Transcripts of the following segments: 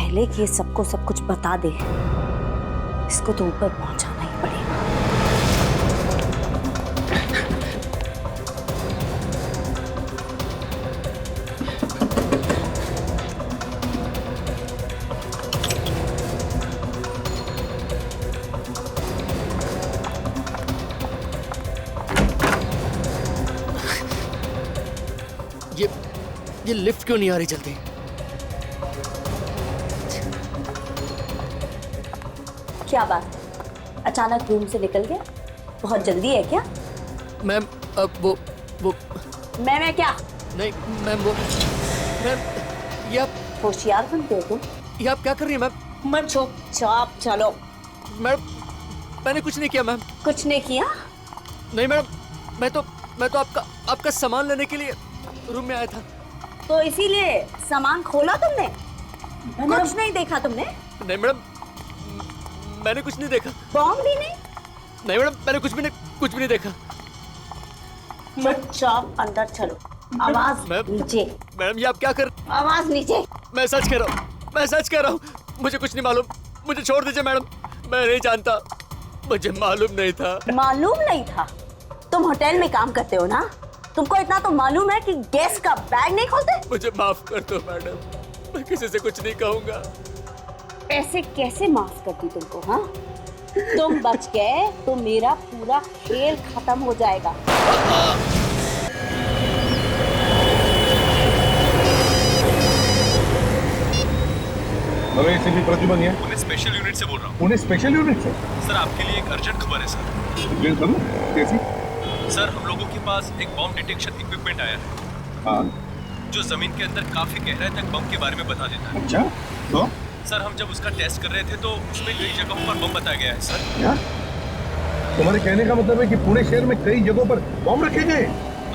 पहले कि ये सबको सब कुछ बता दे, इसको तो ऊपर पहुंचाना ही पड़ेगा। ये लिफ्ट क्यों नहीं आ रही जल्दी? क्या बात, अचानक रूम से निकल गया? बहुत जल्दी है क्या? मैम अब वो मैं क्या? नहीं मैम मैम ये आप होशियार बनते हो तुम। ये आप क्या कर रही हैं मैम? मत चुपचाप चलो। मैम मैंने कुछ नहीं किया मैम। कुछ नहीं किया? नहीं मैडम, मैं तो आपका सामान लेने के लिए रूम में आया था। तो इसीलिए सामान खोला तुमने? कुछ नहीं देखा तुमने? नहीं मैडम, मैंने कुछ नहीं देखा। बॉम्ब भी नहीं? नहीं मैडम, मैंने कुछ भी नहीं देखा। चुपचाप अंदर चलो। आवाज नीचे। मैडम ये आप क्या कर? आवाज नीचे। मैं सच कह रहा हूँ, मुझे कुछ नहीं मालूम, मुझे छोड़ दीजिए मैडम। मैं नहीं जानता, मुझे मालूम नहीं था। मालूम नहीं था? तुम होटल में काम करते हो ना, तुमको इतना तो मालूम है कि गैस का बैग नहीं खोलते? मुझे माफ कर दो मैडम, मैं किसी से कुछ नहीं कहूँगा। ऐसे कैसे माफ करती तुमको? हाँ, तुम बच गए तो मेरा पूरा खेल खत्म हो जाएगा। प्रद्युमन है। पुणे स्पेशल यूनिट से बोल रहा हूँ। पुणे स्पेशल यूनिट से? सर आपके लिए एक अर्जेंट खबर है सर। कैसी? सर हम लोगों के पास एक बॉम्ब डिटेक्शन इक्विपमेंट आया है। हाँ। जो जमीन के अंदर काफी गहराई तक बम के बारे में बता देता है। अच्छा, तो? सर हम जब उसका टेस्ट कर रहे थे तो उसमें कई जगहों पर बम बताया गया है सर। क्या? तुम्हारे कहने का मतलब है कि पुणे शहर में कई जगहों पर बम रखे गए?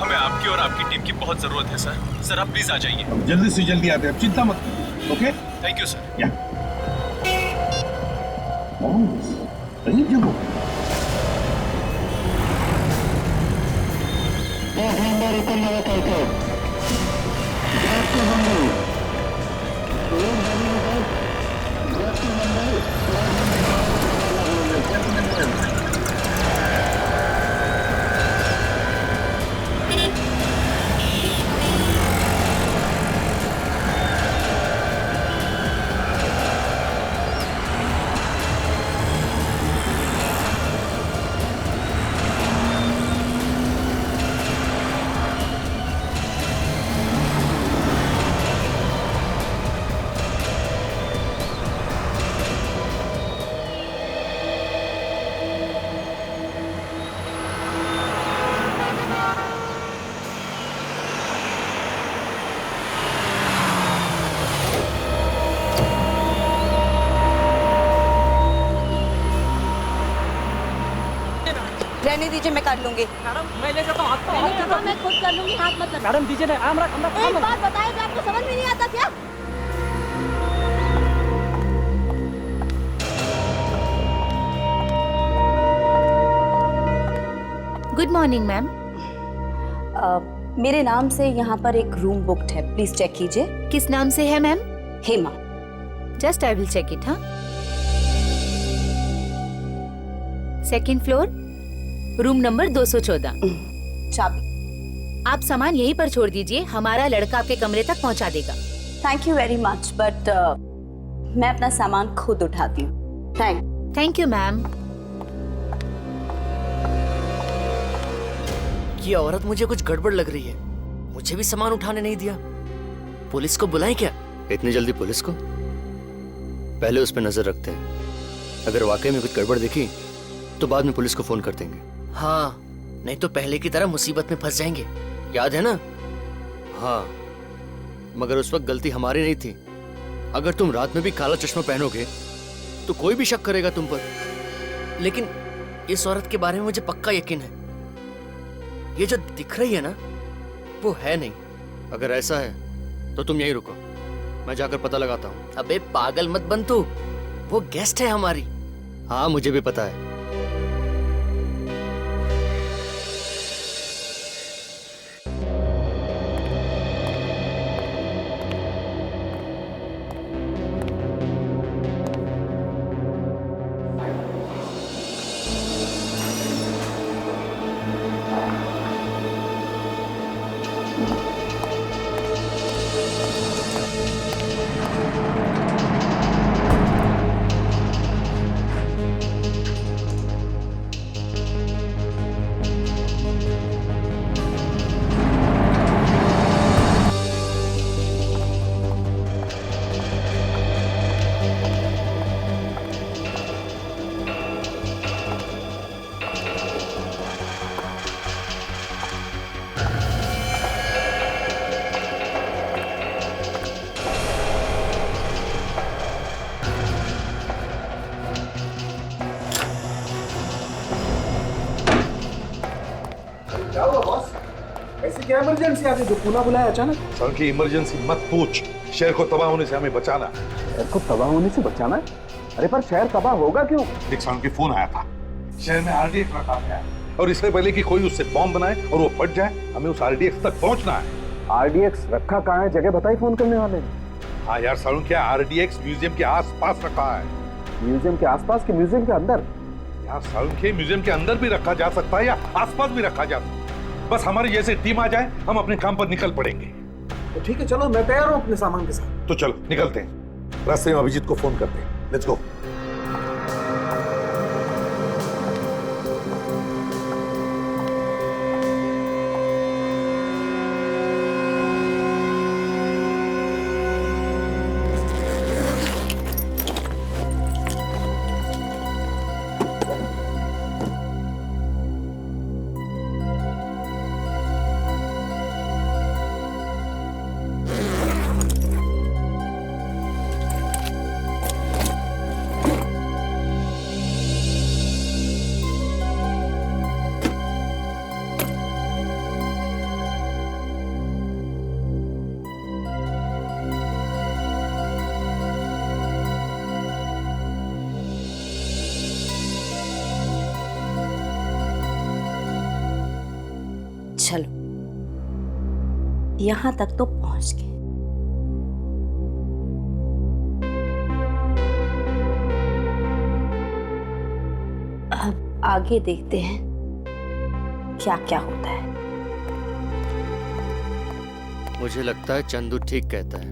हमें आपकी और आपकी टीम की बहुत जरूरत है सर। सर आप प्लीज आ जाइए। अब जल्दी से जल्दी आते हैं, चिंता मत करो। ओके? Thank you sir. या। कई जगहों रहने दीजिए, मैं कर लूंगी। मैडम मैं ले जाता हूँ, हाथ तो मैं खुद कर लूंगी, हाथ मत लगाओ। मैडम दीजिए ना, एक बात बताए तो आपको समझ में नहीं आता क्या? Good morning ma'am. मेरे नाम से यहाँ पर एक रूम बुक्ड है, प्लीज चेक कीजिए। किस नाम से है ma'am? Hema. Just I will check it. हाँ, सेकंड फ्लोर, रूम नंबर 214। चाबी। आप सामान यहीं पर छोड़ दीजिए, हमारा लड़का आपके कमरे तक पहुंचा देगा। Thank you very much, but मैं अपना सामान खुद उठाती हूँ। Thank you ma'am. ये औरत मुझे कुछ गड़बड़ लग रही है, मुझे भी सामान उठाने नहीं दिया। पुलिस को बुलाएं क्या? इतनी जल्दी पुलिस को? पहले उस पर नजर रखते हैं, अगर वाकई में कुछ गड़बड़ दिखी तो बाद में पुलिस को फोन कर देंगे। हाँ, नहीं तो पहले की तरह मुसीबत में फंस जाएंगे, याद है ना? हाँ, मगर उस वक्त गलती हमारी नहीं थी। अगर तुम रात में भी काला चश्मा पहनोगे तो कोई भी शक करेगा तुम पर। लेकिन इस औरत के बारे में मुझे पक्का यकीन है, ये जो दिख रही है ना वो है नहीं। अगर ऐसा है तो तुम यहीं रुको, मैं जाकर पता लगाता हूँ। अबे पागल मत बन तू, वो गेस्ट है हमारी। हाँ मुझे भी पता है। क्या हुआ बॉस? ऐसी क्या इमरजेंसी आ गई जो पुनः बुलाया अचानक? सर की इमरजेंसी मत पूछ। शहर को तबाह होने से हमें बचाना। शहर को तबाह होने से बचाना है? अरे पर शहर तबाह होगा क्यों? एक साउंड की फोन आया था। शहर में आरडीएक्स रखा गया है और इससे पहले कि कोई उससे बॉम्ब बनाए और वो फट जाए, हमें उस आरडीएक्स तक पहुंचना है। आरडीएक्स रखा कहाँ है? जगह बताई फोन करने वाले ने। हाँ यार साउंड, क्या आरडीएक्स म्यूजियम के आसपास रखा है। म्यूजियम के आसपास के म्यूजियम के अंदर? यार साउंड के म्यूजियम के अंदर भी रखा जा सकता है या आसपास भी रखा जा सकता है। बस हमारी जैसे टीम आ जाए, हम अपने काम पर निकल पड़ेंगे। तो ठीक है, चलो मैं तैयार हूँ अपने सामान के साथ। तो चलो निकलते हैं। रास्ते में अभिजीत को फोन करते हैं। Let's go. चलो, यहां तक तो पहुंच गए। अब आगे देखते हैं क्या क्या होता है। मुझे लगता है चंदू ठीक कहता है।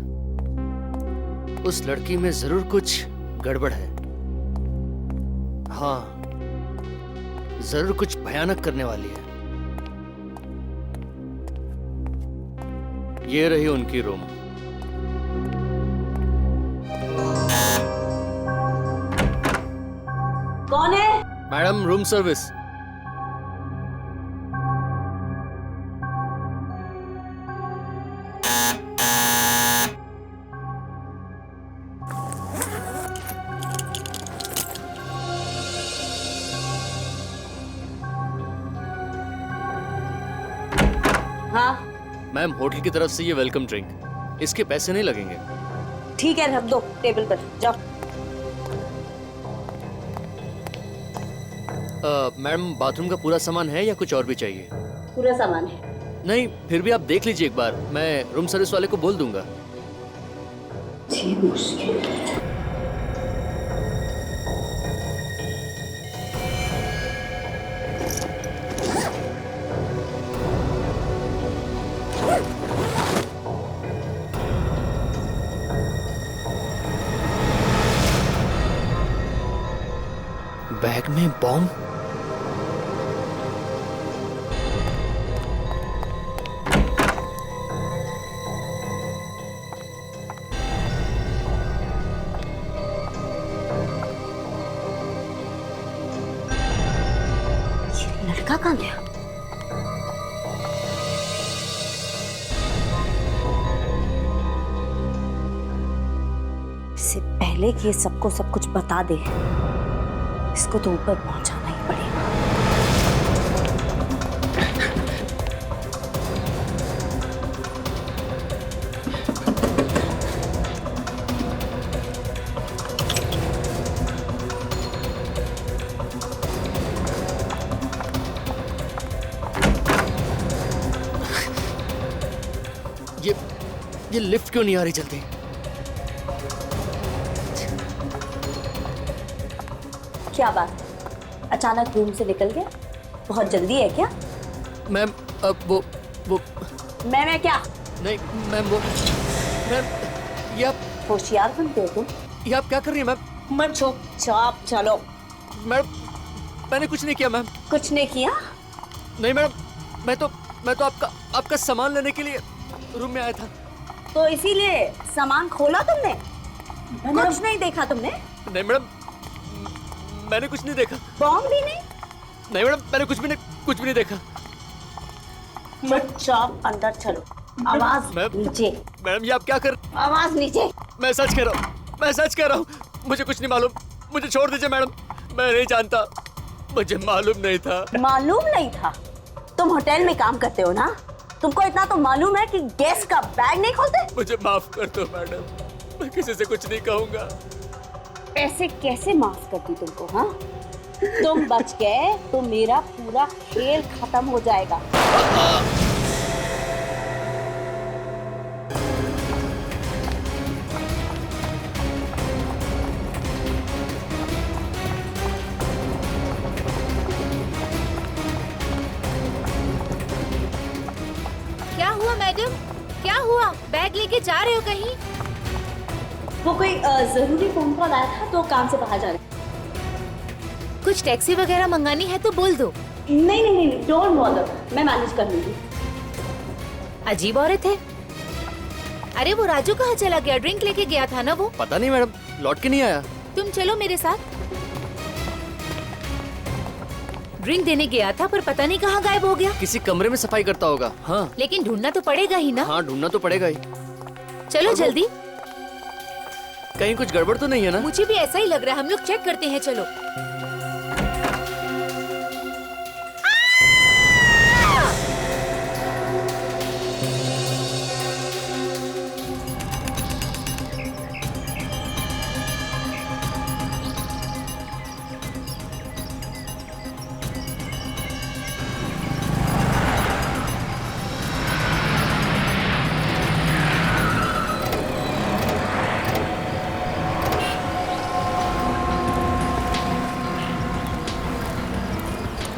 उस लड़की में जरूर कुछ गड़बड़ है। हाँ, जरूर कुछ भयानक करने वाली है। ये रही उनकी रूम। कौन है? Madam, room service. हाँ मैम, होटल की तरफ से ये वेलकम ड्रिंक। इसके पैसे नहीं लगेंगे। ठीक है, रख दो टेबल पर। जाओ। मैम, बाथरूम का पूरा सामान है या कुछ और भी चाहिए? पूरा सामान है। नहीं, फिर भी आप देख लीजिए एक बार। मैं रूम सर्विस वाले को बोल दूंगा। जी मुश्किल। बैग में बॉम्ब? ये लड़का कहाँ गया? इससे पहले कि ये सबको सब कुछ बता दे, इसको तो ऊपर पहुंचाना ही पड़ेगा। ये लिफ्ट क्यों नहीं आ रही जल्दी? क्या बात है, अचानक रूम से निकल गया? बहुत जल्दी है क्या? मैम, अब वो मैं क्या? नहीं मैम वो मैम ये आप होशियार बनते हो तुम। ये आप क्या कर रही हैं मैम? मत चुपचाप चलो। मैडम मैंने कुछ नहीं किया मैम। कुछ नहीं किया? नहीं मैडम मैं तो आपका सामान लेने के लिए रूम में आया था। तो इसीलिए सामान खोला तुमने? कुछ नहीं देखा तुमने? नहीं मैडम मैंने कुछ नहीं देखा। बॉम्ब भी नहीं? नहीं मैडम मैंने कुछ भी नहीं देखा। चुपचाप अंदर चलो। आवाज नीचे। मैडम ये आप क्या कर? आवाज नीचे। मैं सच कह रहा हूँ मुझे कुछ नहीं मालूम। मुझे छोड़ दीजिए मैडम। मैं नहीं जानता। मुझे मालूम नहीं था। मालूम नहीं था? तुम होटल में काम करते हो ना? तुमको इतना तो मालूम है कि गैस का बैग नहीं खोलते? मुझे माफ कर दो मैडम। मैं किसी से कुछ नहीं कहूँगा। ऐसे कैसे माफ करती तुमको? हाँ, तुम बच गए तो मेरा पूरा खेल खत्म हो जाएगा। क्या हुआ मैडम? क्या हुआ? बैग लेके जा रहे हो कहीं? वो कोई जरूरी फोन कॉल आया था तो काम से बाहर जा रहे। कुछ टैक्सी वगैरह मंगानी है तो बोल दो। नहीं, डोंट बॉदर, मैं मैनेज कर लूंगी। अजीब औरत है। अरे वो राजू कहाँ चला गया? ड्रिंक लेके गया था ना वो? पता नहीं मैडम लौट के नहीं आया। तुम चलो मेरे साथ। ड्रिंक देने गया था पर पता नहीं कहाँ गायब हो गया। किसी कमरे में सफाई करता होगा। हाँ लेकिन ढूंढना तो पड़ेगा ही ना। हाँ ढूंढना तो पड़ेगा ही। चलो जल्दी। कहीं कुछ गड़बड़ तो नहीं है ना? मुझे भी ऐसा ही लग रहा है। हम लोग चेक करते हैं। चलो।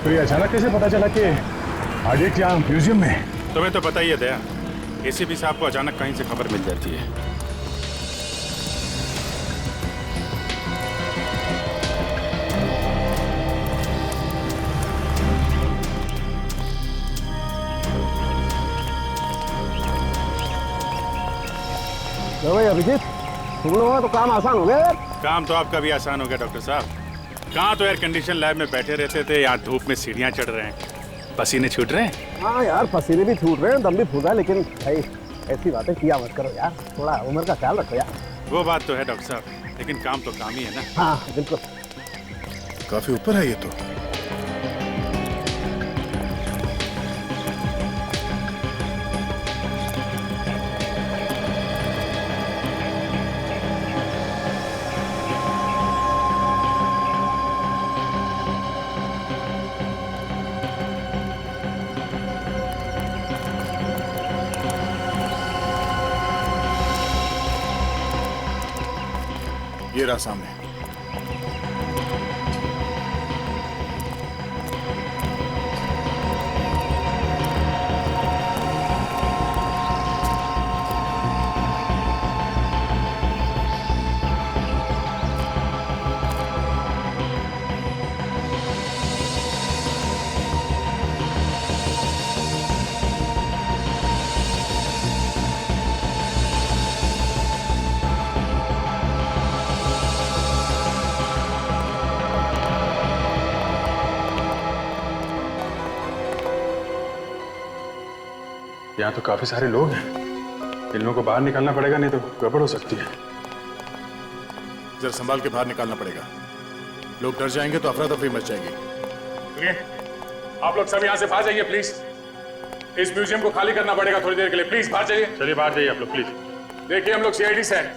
तो ये अचानक कैसे पता चला कि आडिट यहाँ म्यूजियम में? तुम्हें तो पता ही है दया, एसीपी साहब को अचानक कहीं से खबर मिल जाती है। तो भाई अभिजीत, तुम लोगों का तो काम आसान हो गया यार। काम तो आपका भी आसान हो गया डॉक्टर साहब। कहाँ तो एयर कंडीशन लैब में बैठे रहते थे, यहाँ धूप में सीढ़ियाँ चढ़ रहे हैं, पसीने छूट रहे हैं। हाँ यार, पसीने भी छूट रहे हैं, दम भी फूल रहा है, लेकिन भाई ऐसी बातें किया मत करो यार। थोड़ा उम्र का ख्याल रखो यार। वो बात तो है डॉक्टर साहब, लेकिन काम तो काम ही है ना। हाँ बिल्कुल। काफी ऊपर है ये तो। ये रहा सामने। यहाँ तो काफी सारे लोग हैं, इन लोगों को बाहर निकालना पड़ेगा, नहीं तो गड़बड़ हो सकती है। जरा संभाल के बाहर निकालना पड़ेगा, लोग डर जाएंगे तो अफरा तफरी मच जाएगी। सुनिए, आप लोग सब यहाँ से बाहर जाइए प्लीज। इस म्यूजियम को खाली करना पड़ेगा थोड़ी देर के लिए, प्लीज बाहर जाइए। चलिए बाहर जाइए आप लोग प्लीज। देखिए हम लोग सीआईडी से हैं,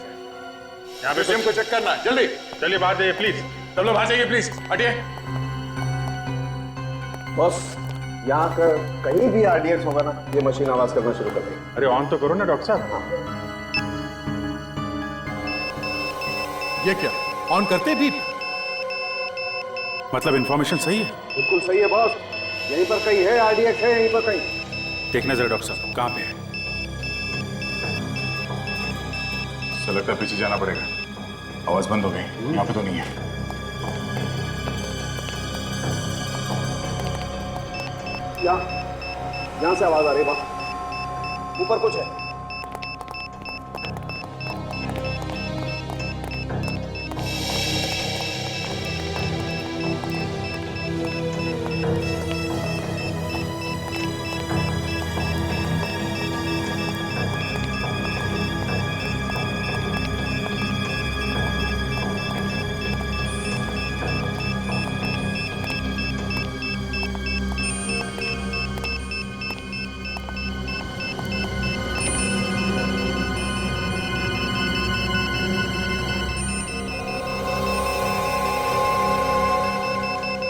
यहाँ म्यूजियम को चेक करना है, जल्दी चलिए बाहर जाइए प्लीज। सब लोग बाहर जाइए प्लीज, हटिए। बस यहाँ का कहीं भी आरडीएक्स होगा ना, ये मशीन आवाज करना शुरू कर देगी। अरे ऑन तो करो ना डॉक्टर साहब। ये क्या ऑन करते भी? मतलब इंफॉर्मेशन सही है? बिल्कुल सही है बॉस, यहीं पर कहीं है आरडीएक्स, है यहीं पर कहीं। देखना जरा डॉक्टर साहब कहाँ पे है। सर लगता है पीछे जाना पड़ेगा, आवाज बंद हो गई, यहाँ पे तो नहीं है। यहाँ से आवाज आ रही है बॉस, ऊपर कुछ है।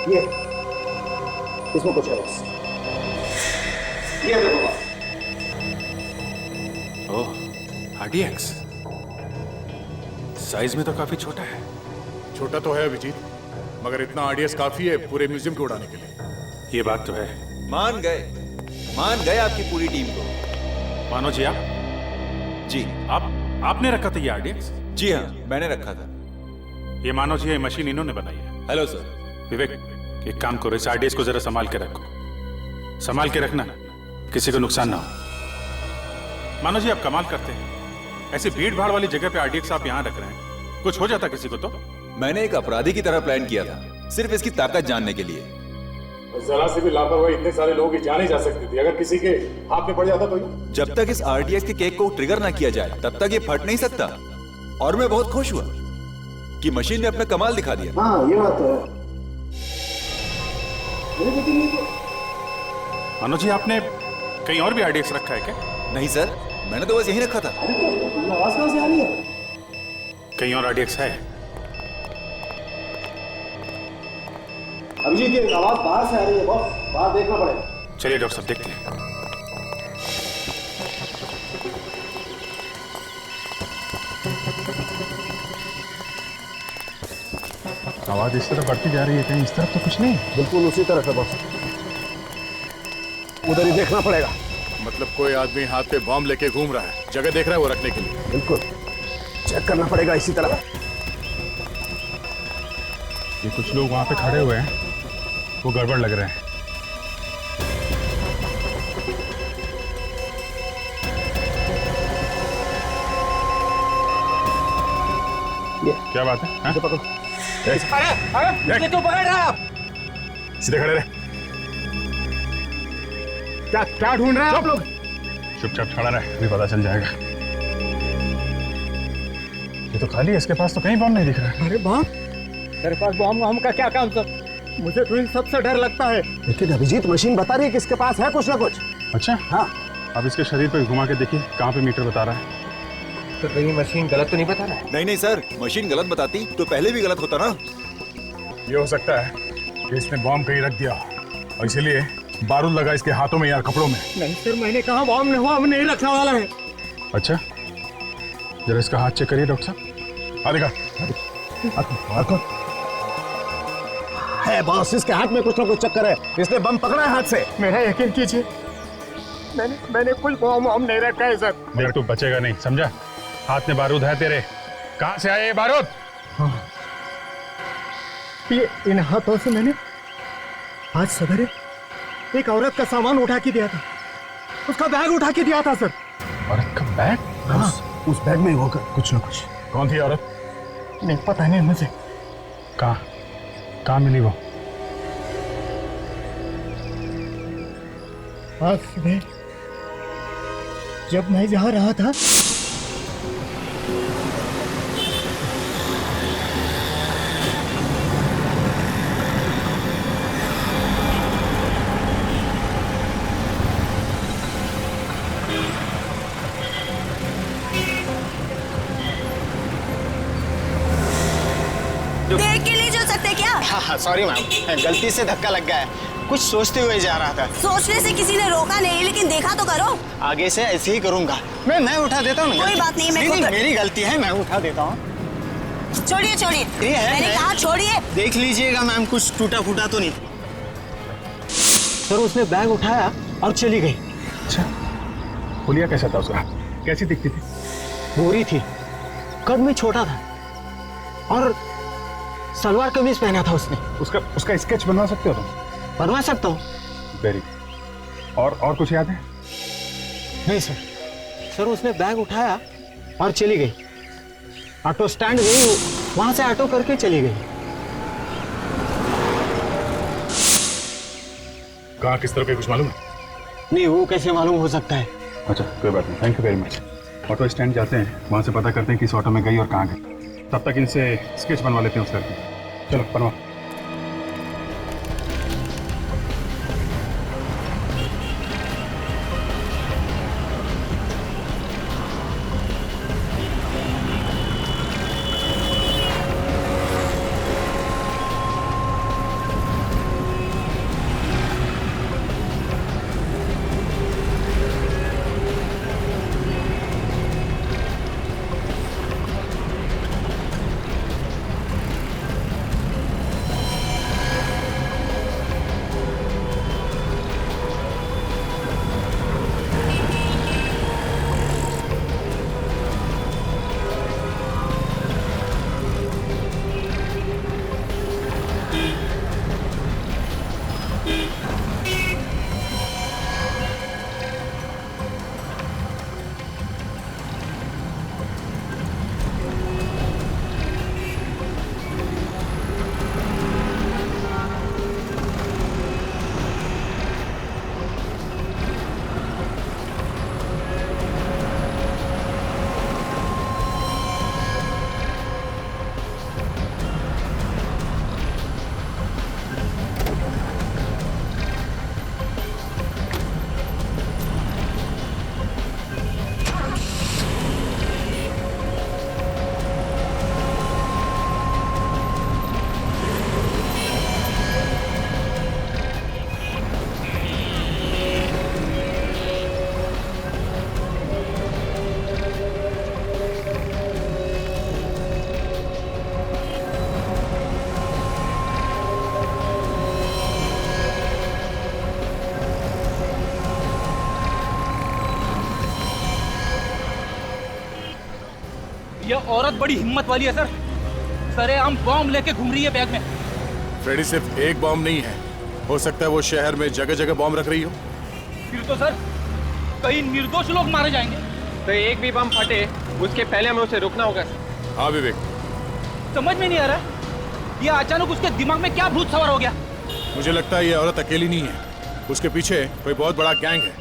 ये इसमें कुछ है बस, ये देखो। ओह RDX, साइज में तो काफी छोटा है। छोटा तो है अभिजीत, मगर इतना RDX काफी है पूरे म्यूजियम को उड़ाने के लिए। ये बात तो है। मान गए आपकी पूरी टीम को। मानो जी आप? जी आपने रखा था ये RDX? जी हाँ, मैंने रखा था। ये मानो जी, ये मशीन इन्होंने बनाई है। Hello sir. विवेक, एक काम करो, इस RDX को जरा संभाल के रखो, संभाल के रखना, किसी को नुकसान ना हो। मानो जी आप कमाल करते हैं, ऐसी भीड़ भाड़ वाली जगह पे RDX आप यहाँ रख रहे हैं, कुछ हो जाता किसी को तो? मैंने एक अपराधी की तरह प्लान किया था, सिर्फ इसकी ताकत जानने के लिए। जरा से भी लापरवाही इतने सारे लोगों की जान ही जा सकती थी, अगर किसी के हाथ में पड़ जाता तो? जब तक इस RDX के केक को ट्रिगर ना किया जाए तब तक ये फट नहीं सकता। और मैं बहुत खुश हुआ कि मशीन ने अपना कमाल दिखा दिया। हाँ ये बात तो है। मानो जी आपने कहीं और भी RDX रखा है क्या? नहीं सर, मैंने तो बस यही रखा था। आवाज कहाँ से आ रही है? कहीं और RDX है? अभिजीत, ये आवाज बाहर से आ रही है बॉस, बाहर देखना पड़ेगा। चलिए डॉक्टर साहब देखते हैं। आवाज इस तरफ बढ़ती जा रही है, कहीं इस तरफ तो कुछ नहीं? बिल्कुल उसी तरफ है बॉस, उधर ही देखना पड़ेगा। मतलब कोई आदमी हाथ पे बॉम्ब लेके घूम रहा है, जगह देख रहा है वो रखने के लिए। बिल्कुल चेक करना पड़ेगा इसी तरफ। ये कुछ लोग वहां पे खड़े हुए हैं, वो गड़बड़ लग रहे हैं। क्या बात है? हाँ? पकड़ो। अरे ये तो बैठ रहा है आप। सीधे खड़े रहे। क्या ढूंढ रहे हैं आप लोग? चुपचाप खड़ा रहे, अभी पता चल जाएगा। ये तो खाली है, इसके पास तो कहीं बम नहीं दिख रहा है। अरे बाप, तेरे पास बम का क्या काम सर? मुझे तो इन सबसे डर लगता है। लेकिन अभिजीत मशीन बता रही है कि इसके पास है कुछ ना कुछ। अच्छा हाँ, अब इसके शरीर पे घुमा के देखिए कहाँ पे मीटर बता रहा है। तो कहीं मशीन गलत तो नहीं बता रहा है? नहीं सर, मशीन गलत बताती तो पहले भी गलत होता ना। ये हो सकता है कि इसने बॉम्ब कहीं रख दिया और इसीलिए बारूद लगा इसके हाथों में या कपड़ों में। नहीं सर, मैंने कहा बॉम्ब नहीं रखने वाला है। अच्छा, जरा इसका हाथ चेक करिए डॉक्टर साहब। हाँ देखा है बॉस, इसके हाथ में कुछ ना कुछ चक्कर है, इसने बम पकड़ा है हाथ से। मेरा यकीन कीजिए, मैंने कुछ बॉम्ब नहीं रखा है सर। देख तू बचेगा नहीं, समझा? हाथ में बारूद है तेरे। कहाँ से आए ये बारूद? हाँ, ये इन हाथों से मैंने आज सवेरे एक औरत का सामान उठा के दिया था, उसका बैग उठा के दिया था सर। औरत का बैग? हाँ, उस बैग में होगा कुछ ना कुछ। कौन थी औरत? नहीं पता नहीं मुझे। कहाँ मिली वो? आज सुबह जब मैं जा रहा था देख के नहीं चल सकते क्या? हाँ सॉरी मैम, गलती से धक्का लग गया है, कुछ सोचते हुए जा रहा था। सोचने से किसी ने रोका नहीं, लेकिन देखा तो करो। आगे से ऐसे ही करूंगा। मैं उठा देता हूँ। कोई बात नहीं, मैं मेरी गलती है, मैं उठा देता हूँ। छोड़िए छोड़िए, मैंने कहा छोड़िए। देख लीजिएगा मैम, कुछ टूटा फूटा तो नहीं। सर उसने बैग उठाया और चली गई। अच्छा, हुलिया कैसा था उसका? कैसी दिखती थी? गोरी थी, कद में छोटा था और सलवार कमीज पहना था उसने। उसका स्केच बनवा सकते हो तुम? बनवा सकता हूँ। वेरी। और कुछ याद है? नहीं सर। सर उसने बैग उठाया और चली गई, ऑटो स्टैंड गई, वहां से ऑटो करके चली गई। कहाँ किस तरह का कुछ मालूम है? नहीं, वो कैसे मालूम हो सकता है? अच्छा कोई बात नहीं, thank you very much. Auto stand जाते हैं, वहाँ से पता करते हैं किस ऑटो में गई और कहाँ गई। तब तक इनसे स्केच बनवा लेते हैं उस लड़की। चलो बनवा। यह औरत बड़ी हिम्मत वाली है सर। सरेआम बॉम्ब लेके घूम रही है बैग में। फ्रेडी, सिर्फ एक बॉम्ब नहीं है, हो सकता है वो शहर में जगह जगह बॉम्ब रख रही हो। फिर तो सर कई निर्दोष लोग मारे जाएंगे। तो एक भी बम फटे उसके पहले हमें उसे रुकना होगा। हाँ विवेक, समझ में नहीं आ रहा ये अचानक उसके दिमाग में क्या भूत सवार हो गया। मुझे लगता है ये औरत अकेली नहीं है, उसके पीछे कोई बहुत बड़ा गैंग है।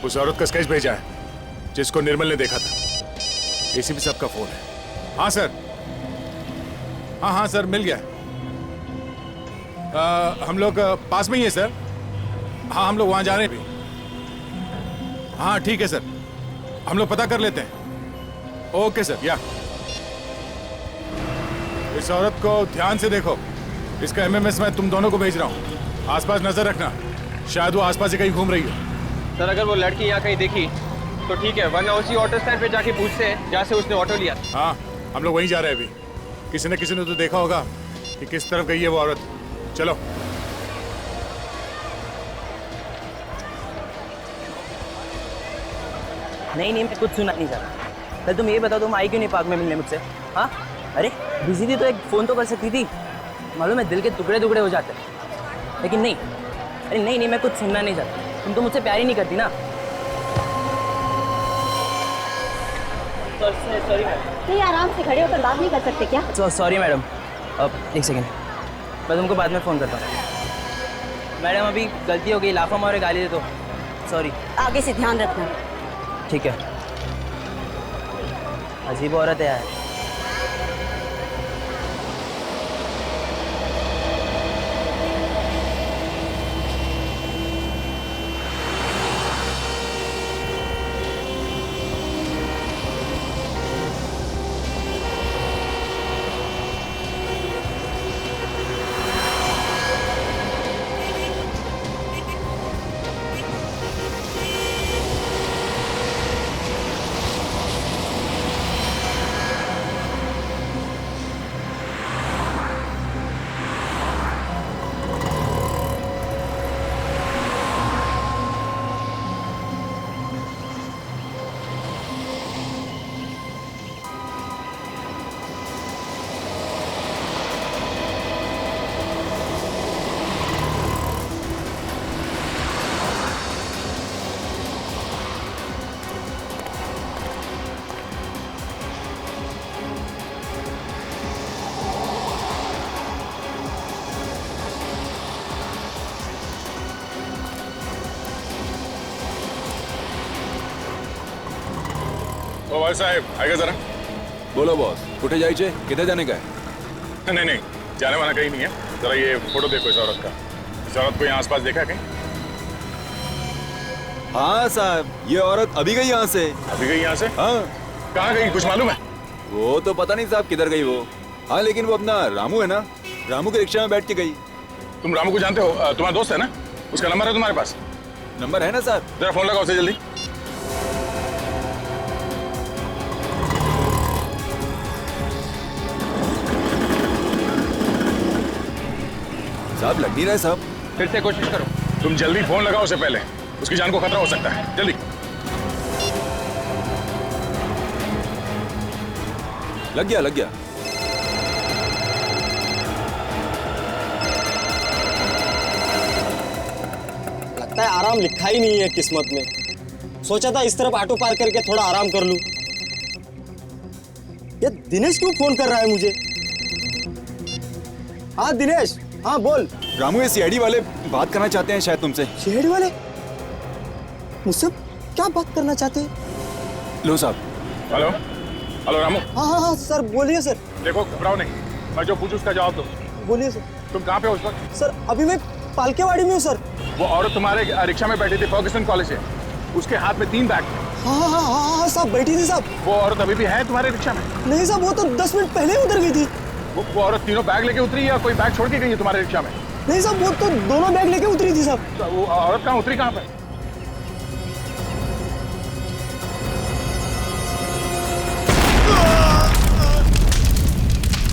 उस औरत का स्केच भेजा है जिसको निर्मल ने देखा था। एसीपी साहब का फोन है। हाँ सर, हाँ सर मिल गया। हम लोग पास में ही है सर। हाँ हम लोग वहां जा रहे हैं भी। हाँ ठीक है सर, हम लोग पता कर लेते हैं। Okay sir. या इस औरत को ध्यान से देखो, इसका एमएमएस मैं तुम दोनों को भेज रहा हूँ। आसपास नजर रखना, शायद वो आसपास ही कहीं घूम रही हो। सर अगर वो लड़की यहाँ कहीं देखी तो ठीक है, वरना उसी ऑटो स्टैंड पे जाके पूछते हैं जहाँ से उसने ऑटो लिया। हाँ हम लोग वहीं जा रहे हैं अभी। किसी ने तो देखा होगा कि किस तरफ गई है वो औरत। चलो। नहीं मैं कुछ सुना नहीं चाहता। कल तुम ये बताओ, तुम आई क्यों नहीं पार्क में मिलने मुझसे? हाँ अरे बिजी थी तो एक फ़ोन तो कर सकती थी। मालूम है दिल के टुकड़े टुकड़े हो जाते हैं, लेकिन नहीं। अरे नहीं मैं कुछ सुनना नहीं चाहता। तुम तो मुझसे प्यार ही नहीं करती ना। Sorry madam. नहीं आराम से खड़े होकर बात नहीं कर सकते क्या? Sorry madam. अब एक सेकेंड, मैं तुमको बाद में फ़ोन करता हूँ। मैडम अभी गलती हो गई, लाफा मारे गाली दे तो सॉरी। आगे से ध्यान रखना। ठीक है। अजीब औरत है यार। ओ भाई साहब आएगा जरा। बोलो बॉस, कुठे जायचे? किधर जाने का है? नहीं नहीं, जाने वाला कहीं नहीं है। जरा ये फोटो देखो इस औरत का। इस औरत को यहाँ आसपास देखा है कहीं? हाँ साहब, ये औरत अभी गई यहाँ से। अभी गई यहाँ से? हाँ। कहाँ गई कुछ मालूम है? वो तो पता नहीं साहब किधर गई वो। हाँ लेकिन वो अपना रामू है ना, रामू के रिक्शा में बैठ के गई। तुम रामू को जानते हो? तुम्हारा दोस्त है ना? उसका नंबर है तुम्हारे पास? नंबर है ना साहब। जरा फोन लगाओ उसे जल्दी। साहब लग नहीं रहा है साहब। फिर से कोशिश करो। तुम जल्दी फोन लगाओ उसे, पहले उसकी जान को खतरा हो सकता है। जल्दी। लग गया लग गया। लगता है आराम लिखा ही नहीं है किस्मत में। सोचा था इस तरफ ऑटो पार्क करके थोड़ा आराम कर लूं। ये दिनेश क्यों फोन कर रहा है मुझे? हाँ दिनेश, हाँ बोल। रामू, ये सीआईडी वाले बात करना चाहते हैं शायद तुमसे। सीआईडी वाले मुझसे क्या बात करना चाहते हैं? लो साहब। Hello hello Ramu. हाँ सर बोलिए सर। देखो घबराओ नहीं, मैं जो पूछूं उसका जवाब दो। बोलिए सर। तुम कहाँ पे हो उस वक्त? सर अभी मैं पालकेवाड़ी में हूँ सर। वो औरत तुम्हारे रिक्शा में बैठी थी फर्ग्यूसन कॉलेज से, उसके हाथ में 3 बैग थे। हाँ साहब बैठी थी साहब। वो औरत अभी भी है तुम्हारे रिक्शा में? नहीं साहब, वो तो 10 मिनट पहले ही उतर गई थी। वो औरत तीनों बैग लेके उतरी या कोई बैग छोड़ के गई है तुम्हारे रिक्शा में? नहीं साहब, वो तो दोनों बैग लेके उतरी थी साहब। तो वो औरत कहाँ उतरी, कहाँ पे?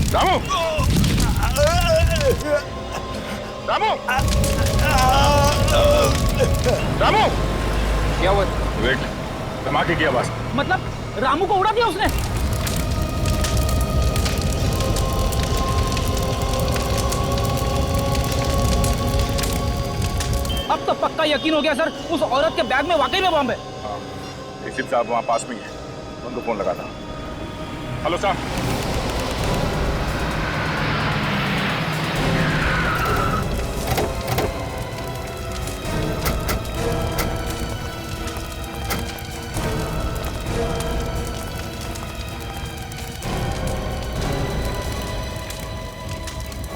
रामू! रामू! रामू! क्या हुआ? वेट, धमाके की आवाज। मतलब रामू को उड़ा दिया उसने? अब तो पक्का यकीन हो गया सर, उस औरत के बैग में वाकई में बम है। हाँ, एसीपी साहब वहाँ पास में ही है, उनको फोन लगा था। हेलो साहब।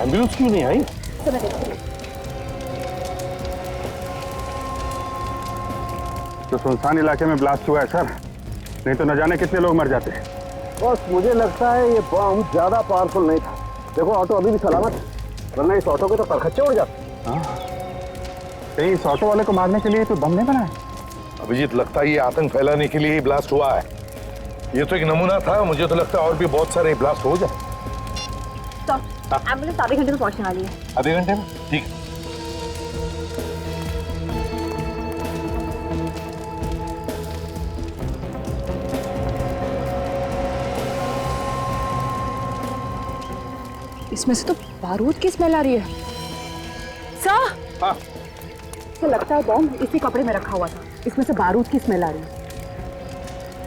एम्बुलेंस क्यों नहीं आई? तो सुनसान इलाके में ब्लास्ट हुआ है सर, नहीं तो न जाने कितने लोग मर जाते। बस मुझे लगता है ये बम ज्यादा पावरफुल नहीं था। देखो ऑटो अभी भी सलामत है, वरना इस ऑटो के तो परखच्चे उड़ जाते। हाँ, कहीं इस ऑटो वाले को मारने के लिए तो बम नहीं बनाए? अभिजीत, लगता है ये आतंक फैलाने के लिए ही ब्लास्ट हुआ है। ये तो एक नमूना था, मुझे तो लगता है और भी बहुत सारे ब्लास्ट हो जाए। एम्बुलेंस आधे घंटे में पहुंचने वाली है। आधे घंटे में? ठीक। इसमें से तो बारूद की स्मेल आ रही है। सर, हाँ, तो लगता है बॉम्ब इसी कपड़े में रखा हुआ था, इसमें से बारूद की स्मेल आ रही है।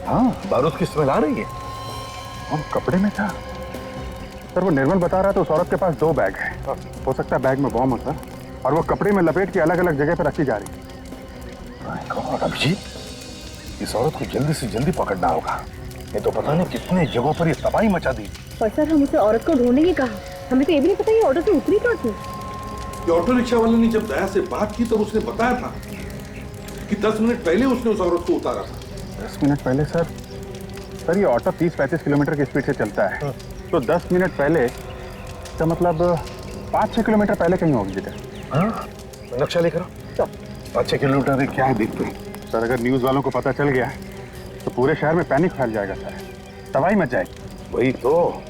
हाँ, बारूद की स्मेल आ रही है। बम कपड़े में था सर। वो निर्मल बता रहा था उस औरत के पास 2 बैग है। हो सकता है बैग में बम हो सर, और वो कपड़े में लपेट के अलग अलग जगह पर रखी जा रही है। अभिजीत, इस औरत को जल्दी से जल्दी पकड़ना होगा, ये तो पता नहीं कितने जगहों पर ये तबाही मचा दी। पर सर हम उसे औरत को ढूंढने की कहा, हमें तो ये भी नहीं पता ये ऑटो से उतरी कहाँ थी। ये ऑटो रिक्शा वाले ने जब दया से बात की तब उसने बताया था कि 10 मिनट पहले उसने उस औरत को उतारा था। 10 मिनट पहले सर? सर ये ऑटो 30-35 किलोमीटर की स्पीड से चलता है, तो 10 मिनट पहले का मतलब 5-6 किलोमीटर पहले कहीं होगी जगह। हाँ, नक्शा लेकर 5-6 किलोमीटर क्या है देखते हैं। सर अगर न्यूज़ वालों को पता चल गया तो पूरे शहर में पैनिक फैल जाएगा सर, तबाही मच जाएगी। वही तो।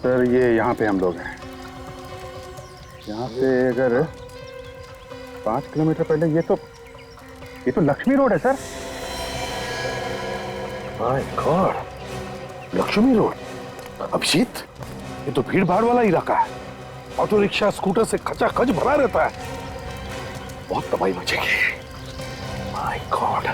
सर ये यहाँ पे हम लोग हैं, यहाँ से अगर 5 किलोमीटर पहले ये तो लक्ष्मी रोड है sir. My god, Laxmi road. Abhijit, ये तो भीड़ भाड़ वाला इलाका है, ऑटो रिक्शा स्कूटर से खचाखच भरा रहता है। बहुत तबाही मचेगी। My God.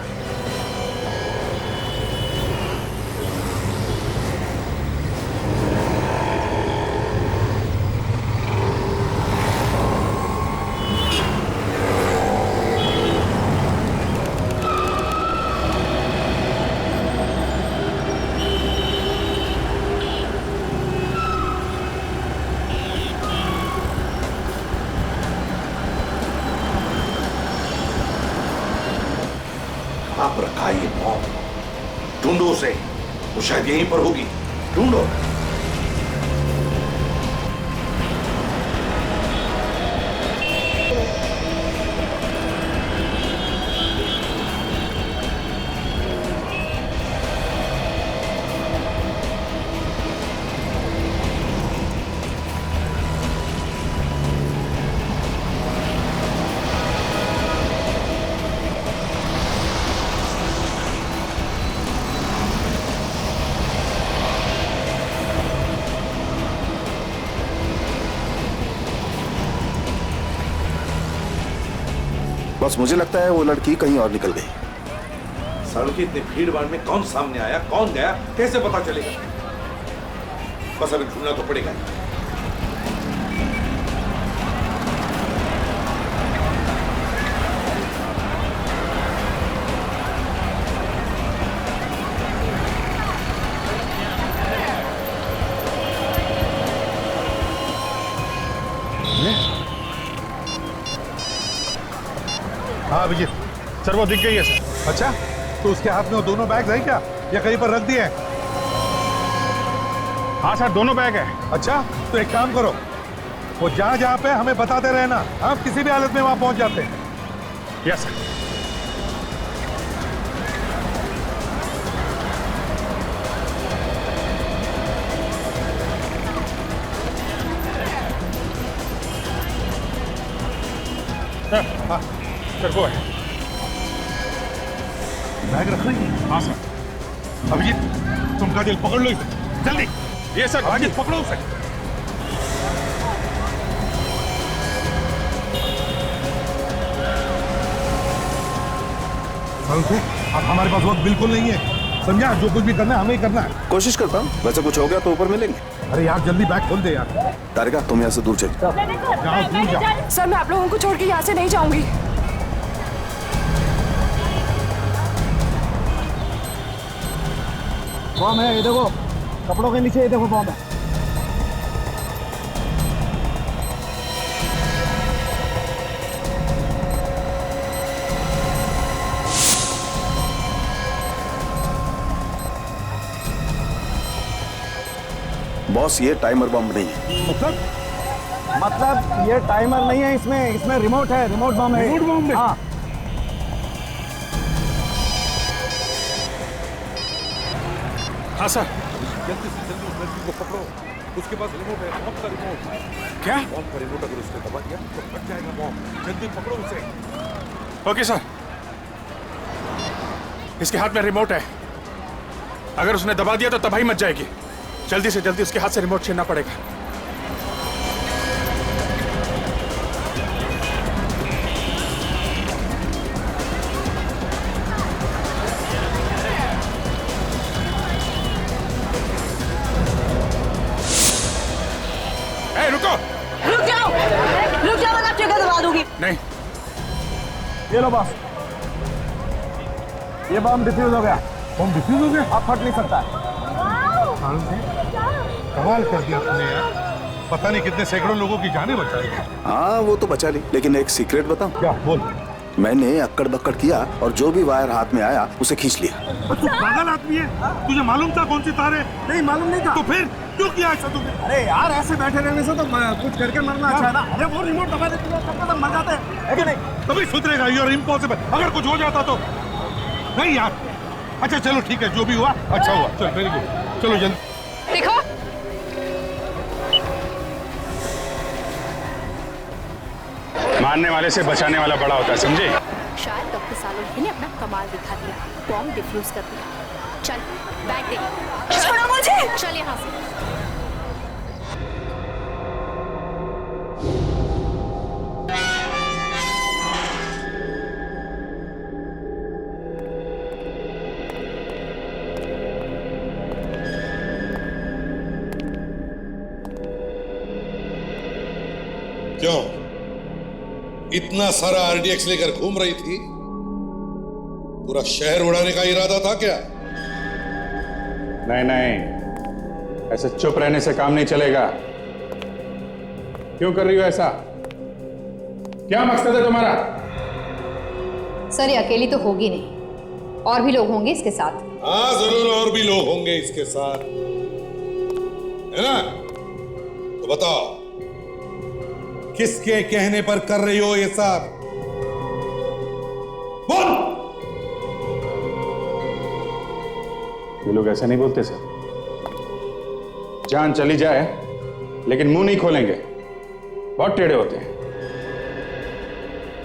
कहां पर रखा है ये बॉम्ब? ढूंढो उसे, वो शायद यहीं पर होगी। ढूंढो। बस मुझे लगता है वो लड़की कहीं और निकल गई। सड़क की इतनी भीड़ भाड़ में कौन सामने आया, कौन गया, कैसे पता चलेगा? बस अभी ढूंढना तो पड़ेगा। हाँ अभिजीत सर, वो दिख गई है सर। अच्छा, तो उसके हाथ में वो दोनों बैग है क्या, या कहीं पर रख दिए हैं? हाँ सर, दोनों बैग है। अच्छा, तो एक काम करो, वो जहाँ जहाँ पे हमें बताते रहना, हम किसी भी हालत में वहाँ पहुँच जाते हैं। Yes sir. हाँ सर, वो है। बैग रख रही है? हाँ सर। अभिजीत, तुम का दिल पकड़ लो इसे, जल्दी। ये सर, अभिजीत पकड़ो उसे। अब हमारे पास वक्त बिल्कुल नहीं है, समझा? जो कुछ भी करना है हमें ही करना है। कोशिश करता हूँ, वैसे कुछ हो गया तो ऊपर मिलेंगे। अरे यार जल्दी बैग खोल दे यार। तारिका, तुम यहाँ से दूर चल जाओ। सर मैं आप लोगों को छोड़ के यहाँ से नहीं जाऊंगी। बॉम्ब है, ये देखो, कपड़ों के नीचे ये देखो बॉम्ब है। बॉस, ये टाइमर बॉम्ब नहीं है। मतलब ये टाइमर नहीं है, इसमें रिमोट है, रिमोट बॉम्ब है। रिमोट बॉम्ब है? हाँ। हाँ सर। जल्दी से जल्दी उस लड़की को पकड़ो, उसके पास रिमोट है, बॉम्ब का रिमोट। क्या? बॉम्ब का रिमोट अगर उसने दबा दिया तो फट जाएगा बॉम्ब। जल्दी पकड़ो उसे। Okay sir. इसके हाथ में रिमोट है, अगर उसने दबा दिया तो तबाही मच जाएगी। जल्दी से जल्दी उसके हाथ से रिमोट छीनना पड़ेगा। ए, रुको। रुक जाओ वरना ट्रिगर दबा दूंगी। नहीं। ये लो बॉस, ये बॉम्ब डिफ्यूज हो गया। बॉम्ब डिफ्यूज हो गया? अब फट नहीं सकता है। कमाल कर दिया तुमने यार, पता नहीं कितने सैकड़ों लोगों की जानें बचाई। हाँ वो तो बचा ली, लेकिन एक सीक्रेट बताऊं? क्या? बोल। मैंने अक्कड़ बक्कड़ किया और जो भी वायर हाथ में आया उसे खींच लिया। तू पागल आदमी है, तुझे मालूम था कौन सी तार है? नहीं मालूम नहीं था। तो फिर क्यों किया ऐसा तुमने? अरे यार ऐसे बैठे रहने से तो कुछ करके मरना अच्छा है ना। अरे वो रिमोट दबा देते तो तब तक मर जाते हैं, है कि नहीं? कभी सुधरेगा, यू आर इम्पॉसिबल। अगर कुछ हो जाता तो नहीं यार। अच्छा चलो ठीक है, जो भी हुआ अच्छा हुआ। चल वेरी गुड, चलो जल्दी। देखो मारने वाले से बचाने वाला बड़ा होता है, समझे? शायद डॉक्टर सालों ने अपना कमाल दिखा दिया, बॉम्ब डिफ्यूज कर दिया। चल बैग दे। छोड़ो मुझे। चल यहाँ से। क्यों इतना सारा आरडीएक्स लेकर घूम रही थी? पूरा शहर उड़ाने का इरादा था क्या? नहीं नहीं, ऐसे चुप रहने से काम नहीं चलेगा। क्यों कर रही हो ऐसा? क्या मकसद है तुम्हारा? सर ये अकेली तो होगी नहीं, और भी लोग होंगे इसके साथ। हाँ जरूर और भी लोग होंगे इसके साथ, है ना? तो बताओ किसके कहने पर कर रही हो ये सब? बोल। ये लोग ऐसे नहीं बोलते सर। जान चली जाए लेकिन मुंह नहीं खोलेंगे, बहुत टेढ़े होते हैं।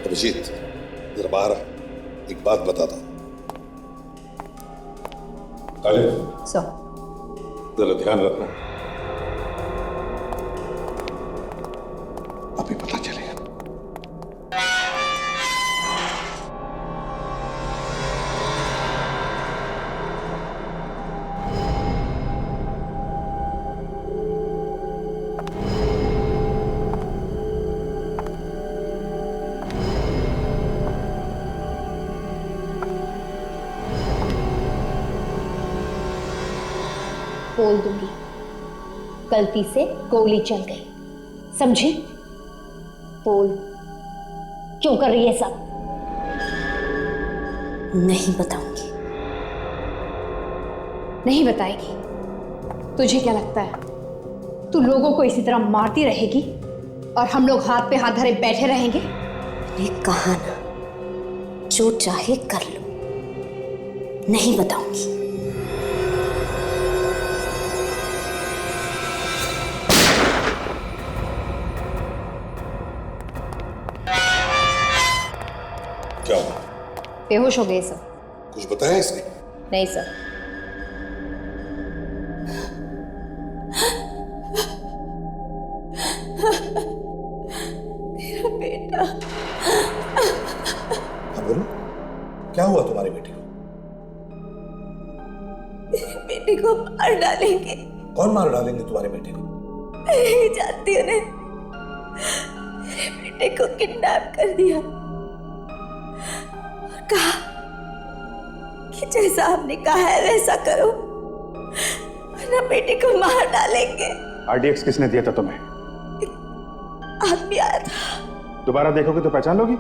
अभिजीत जरा बाहर आ, एक बात बताता हूं। जरा ध्यान रखना, अभी पता चलेगा। बोल दूंगी, गलती से गोली चल गई, समझी? बोल, क्यों कर रही है सब? नहीं बताऊंगी। नहीं बताएगी? तुझे क्या लगता है तू लोगों को इसी तरह मारती रहेगी और हम लोग हाथ पे हाथ धरे बैठे रहेंगे? ने कहा ना, जो चाहे कर लो, नहीं बताऊंगी। क्या हुआ? बेहोश हो गए सर। कुछ बताया इसने? नहीं सर। मेरा बेटा। हाँ बोलो, क्या हुआ तुम्हारी बेटी को? मेरी बेटी को मार डालेंगे। कौन मार डालेंगे तुम्हारी बेटी को? मैं नहीं जानती, उन्हें मेरे बेटे को किडनैप कर दिया और कहा कि जैसा आपने कहा है वैसा करो वरना बेटे को मार डालेंगे। आरडीएक्स किसने दिया था तुम्हें? आदमी आया था। दोबारा देखोगे तो पहचान लोगी?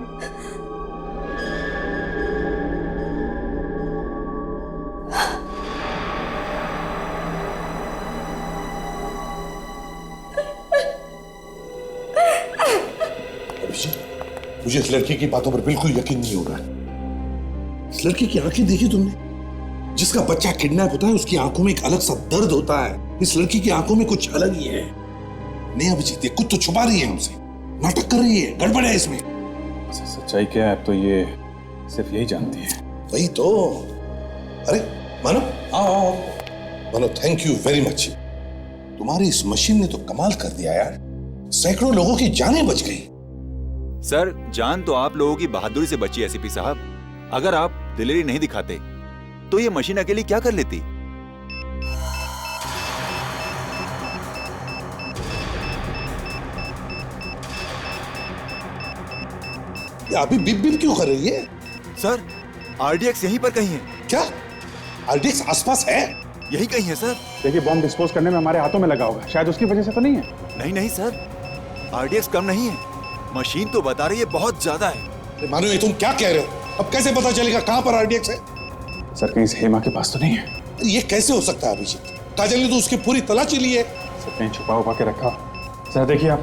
मुझे इस लड़की की बातों पर बिल्कुल यकीन नहीं हो रहा है। इस लड़की की आंखें देखी तुमने? जिसका बच्चा किडनैप होता है उसकी आंखों में एक अलग सा दर्द होता है। इस लड़की की आंखों में कुछ अलग ही है। नहीं अभिजीत, ये कुछ तो छुपा रही है हमसे, नाटक कर रही है, गड़बड़ है इसमें। सच्चाई क्या है अब तो ये सिर्फ यही जानती है। वही तो। अरे मानो, आओ मानो, थैंक यू वेरी मच। तुम्हारी इस मशीन ने तो कमाल कर दिया यार, सैकड़ों लोगों की जानें बच गई। सर, जान तो आप लोगों की बहादुरी से बची एसीपी साहब। अगर आप दिलेरी नहीं दिखाते तो ये मशीन अकेली क्या कर लेती? ये अभी बिप बिप क्यों कर रही है? सर, आरडीएक्स यहीं पर कहीं है। क्या आरडीएक्स आसपास है? यही कहीं है सर। देखिए, बॉम्ब डिस्पोज करने में हमारे हाथों में लगा होगा, शायद उसकी वजह से तो नहीं है। नहीं नहीं सर, आरडीएक्स कम नहीं है, मशीन तो बता रही है बहुत ज्यादा है। मानो, ये तुम क्या कह रहे हो? अब कैसे पता चलेगा कहां पर आरडीएक्स है? सर, कहीं हेमा के पास तो नहीं है? ये कैसे हो सकता है अभिजीत? काजल ने तो उसकी पूरी तलाशी ली है। सर, कहीं छुपा उपा के रखा। सर देखिए आप।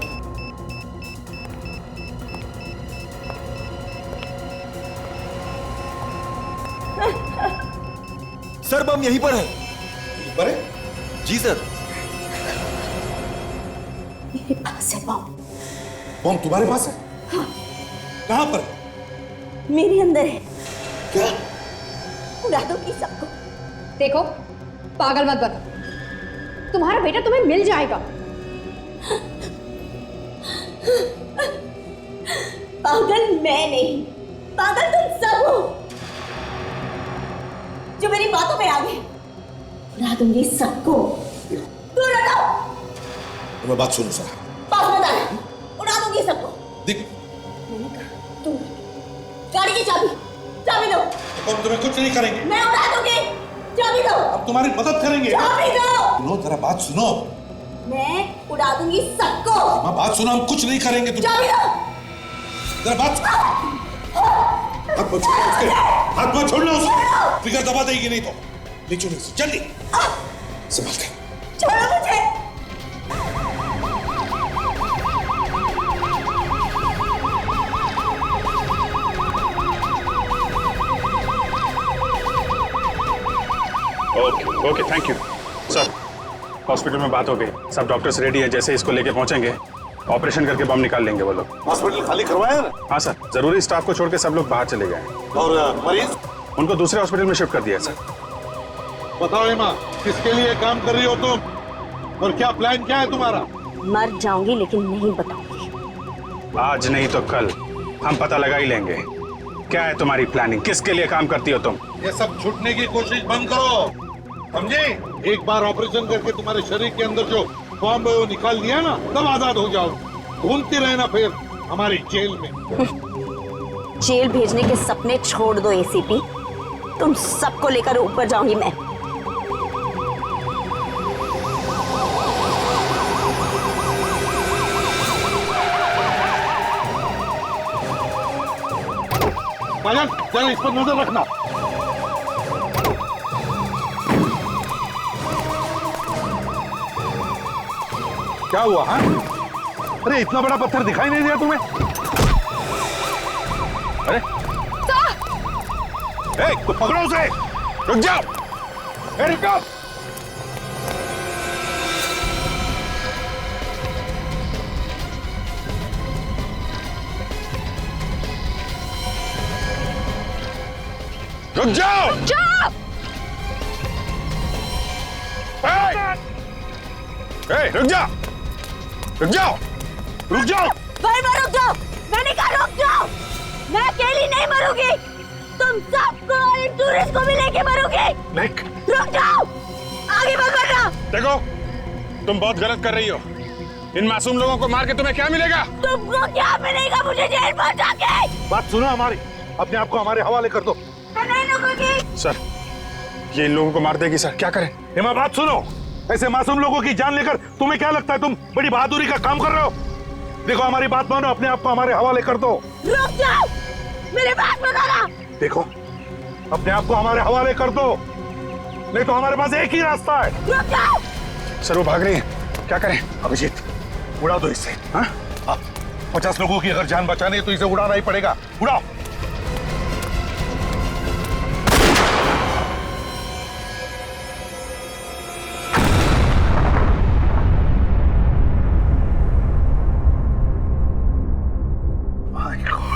सर, बम यहीं पर है। यहीं पर है? जी सर। मेरे पास है बम। बम तुम्हारे पास है? हाँ। कहां पर? मेरे अंदर है। क्या? उड़ा दो की सबको। देखो, पागल मत बनो, तुम्हारा बेटा तुम्हें मिल जाएगा। पागल मैं नहीं, पागल तुम सब हो जो मेरी बातों में आ गए। उड़ा दूंगी सबको। तू उड़ा दो। तुम्हें बात सुनो सर। पास मत आना, उड़ा दूंगी सबको। देख, तू गाड़ी की चाबी दो। हम तुम्हें कुछ नहीं करेंगे। मैं उड़ा दूंगी, चाबी दो। अब तुम्हारी मदद करेंगे। चाबी दो। सुनो, जरा बात सुनो। मैं उड़ा दूंगी सबको। बात सुनो, हम कुछ नहीं करेंगे। चाबी दो। जरा बात हाथ मत छोड़ना उसके, हाथ मत छोड़ना उसके। ट्रिगर दबा देगी नहीं तो। ले चलो उसे, जल्दी संभाल कर। छोड़ो मुझे। Okay okay, thank you sir. Hospital में बात हो गई, सब डॉक्टर्स रेडी हैं। जैसे इसको लेके पहुंचेंगे ऑपरेशन करके बम निकाल लेंगे वो लोग। हॉस्पिटल खाली करवाया ना? हाँ सर, जरूरी स्टाफ को छोड़ के सब लोग बाहर चले गए हैं। और मरीज? उनको दूसरे हॉस्पिटल में शिफ्ट कर दिया सर। बताओ एमा, किसके लिए काम कर रही हो तुम और क्या प्लान क्या है तुम्हारा? मर जाऊंगी लेकिन नहीं बताऊंगी। आज नहीं तो कल हम पता लगा ही लेंगे। क्या है तुम्हारी प्लानिंग? किसके लिए काम करती हो तुम? ये सब छूटने की कोशिश बंद करो, समझे? एक बार ऑपरेशन करके तुम्हारे शरीर के अंदर जो बॉम्ब है वो निकाल दिया ना, तब आजाद हो जाओ। घूमती रहना फिर हमारी जेल में। जेल भेजने के सपने छोड़ दो एसीपी, तुम सबको लेकर ऊपर जाऊंगी मैं। राजन, चल इस पर नजर रखना। क्या हुआ? हाँ, अरे इतना बड़ा पत्थर दिखाई नहीं दिया तुम्हें? अरे तो पकड़ो उसे। रुक जाओ, रुक जाओ। रुक जाओ। रुक जाओ, रुक जाओ, रुक जाओ। भाई मैं रुक जाओ, मैंने कहा रुक जाओ। मैं अकेली नहीं मरूंगी, तुम सबको और इन टूरिस्ट को भी लेके मरोगे। रुक जाओ, आगे मत बढ़ना। देखो, तुम बहुत गलत कर रही हो। इन मासूम लोगों को मार के तुम्हें क्या मिलेगा? तुमको क्या मिलेगा मुझे जेल पहुंचा के? बात सुनो हमारी, अपने आप को हमारे हवाले कर दो। मैं नहीं रुकूंगी। सर, ये इन लोगों को मार देगी सर, क्या करें? हेमा बात सुनो, ऐसे मासूम लोगों की जान लेकर तुम्हें क्या लगता है तुम बड़ी बहादुरी का काम कर रहे हो? देखो हमारी बात मानो, अपने आप को हमारे हवाले कर दो। रुक जाओ, मेरी बात बताना। देखो, अपने आप को हमारे हवाले कर दो, नहीं तो हमारे पास एक ही रास्ता है। रुक जाओ। सर वो भाग रही है, क्या करें? अभिजीत, उड़ा दो इसे। हाँ? 50 लोगों की अगर जान बचानी है तो इसे उड़ाना ही पड़ेगा। उड़ाओ। My God.